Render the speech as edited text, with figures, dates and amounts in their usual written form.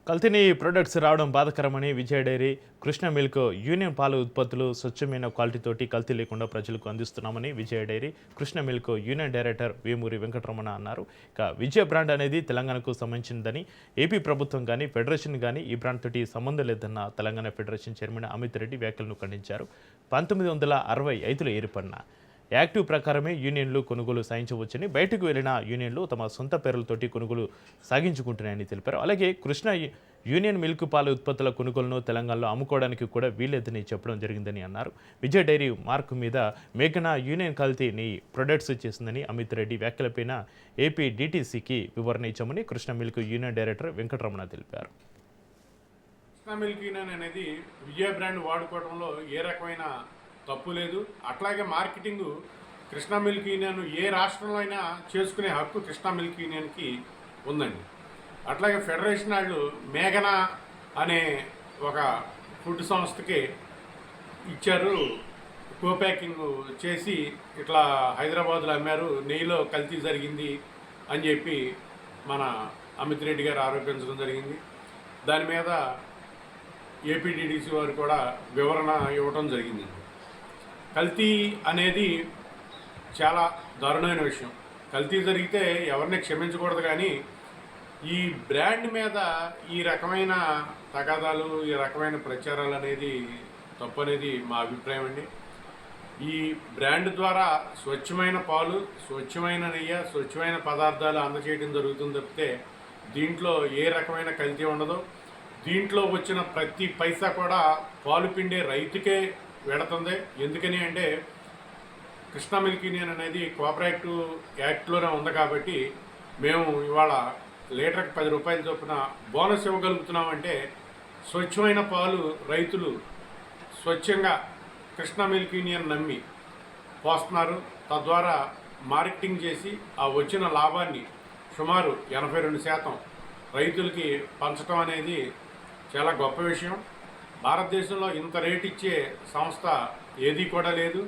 కల్తీ ప్రొడక్ట్స్ రావడం బాధాకరమని Vijaya dairy, Krishna milk union పాల ఉత్పత్తులు స్వచ్ఛమైన క్వాలిటీతోటి కల్తీ లేకుండా ప్రజలకు అందిస్తున్నామని Vijaya dairy, Krishna milk union director Vemuri Venkataramana అన్నారు. ఇక విజయ బ్రాండ్ అనేది తెలంగాణకు సంబంధించిందని, ఏపీ ప్రభుత్వం కానీ ఫెడరేషన్ కానీ ఈ బ్రాండ్ తోటి సంబంధం లేదన్న తెలంగాణ ఫెడరేషన్ చైర్మన్ అమిత్ రెడ్డి వ్యాఖ్యలను ఖండించారు. 1965లో ఏర్పడిన యాక్టివ్ ప్రకారమే యూనియన్లు కొనుగోలు సాగించవచ్చని, బయటకు వెళ్లిన యూనియన్లు తమ సొంత పేర్లతోటి కొనుగోలు సాగించుకుంటున్నాయని తెలిపారు. అలాగే కృష్ణ యూనియన్ మిల్క్ పాల ఉత్పత్తుల కొనుగోలును తెలంగాణలో అమ్ముకోవడానికి కూడా వీల్లేదని చెప్పడం జరిగిందని అన్నారు. విజయ డైరీ మార్కు మీద మేఘనా యూనియన్ కల్తీని ప్రొడక్ట్స్ చేసిందని అమిత్ రెడ్డి వ్యాఖ్యలపైన ఏపీ డీటీసీకి వివరణ ఇచ్చామని Krishna milk union director Venkataramana తెలిపారు. కృష్ణ మిల్క్ యూనియన్ అనేది విజయ బ్రాండ్ వాడుకోవడంలో ఏ రకమైన తప్పు లేదు. అట్లాగే మార్కెటింగ్ కృష్ణ మిల్క్ యూనియన్ ఏ రాష్ట్రంలో అయినా చేసుకునే హక్కు కృష్ణ మిల్క్ యూనియన్కి ఉందండి. అట్లాగే ఫెడరేషన్ వాళ్ళు మేఘనా అనే ఒక ఫుడ్ సంస్థకి ఇచ్చారు, కోప్యాకింగ్ చేసి ఇట్లా హైదరాబాద్లో అమ్మారు, నెయ్యిలో కల్తీ జరిగింది అని చెప్పి మన అమిత్ రెడ్డి గారు ఆరోపించడం జరిగింది. దాని మీద ఏపీడీడీసీ వారు కూడా వివరణ ఇవ్వడం జరిగింది. కల్తీ అనేది చాలా దారుణమైన విషయం. కల్తీ జరిగితే ఎవరిని క్షమించకూడదు, కానీ ఈ బ్రాండ్ మీద ఈ రకమైన తగాదాలు, ఈ రకమైన ప్రచారాలు అనేది తప్పు అనేది మా అభిప్రాయం అండి. ఈ బ్రాండ్ ద్వారా స్వచ్ఛమైన పాలు, స్వచ్ఛమైన నెయ్యి, స్వచ్ఛమైన పదార్థాలు అందజేయడం జరుగుతుంది తప్పితే దీంట్లో ఏ రకమైన కల్తీ ఉండదు. దీంట్లో వచ్చిన ప్రతి పైసా కూడా పాలు పిండే రైతుకే వెళుతుంది. ఎందుకని అంటే కృష్ణ మిల్క్ యూనియన్ అనేది కోఆపరేటివ్ యాక్ట్లోనే ఉంది కాబట్టి మేము ఇవాళ లీటర్కి 10 రూపాయల చొప్పున బోనస్ ఇవ్వగలుగుతున్నామంటే స్వచ్ఛమైన పాలు రైతులు స్వచ్ఛంగా కృష్ణ మిల్క్ యూనియన్ నమ్మి పోస్తున్నారు. తద్వారా మార్కెటింగ్ చేసి ఆ వచ్చిన లాభాన్ని సుమారు 82% రైతులకి పంచడం అనేది చాలా గొప్ప విషయం. భారతదేశంలో ఇంత రేటు ఇచ్చే సంస్థ ఏదీ కూడా లేదు.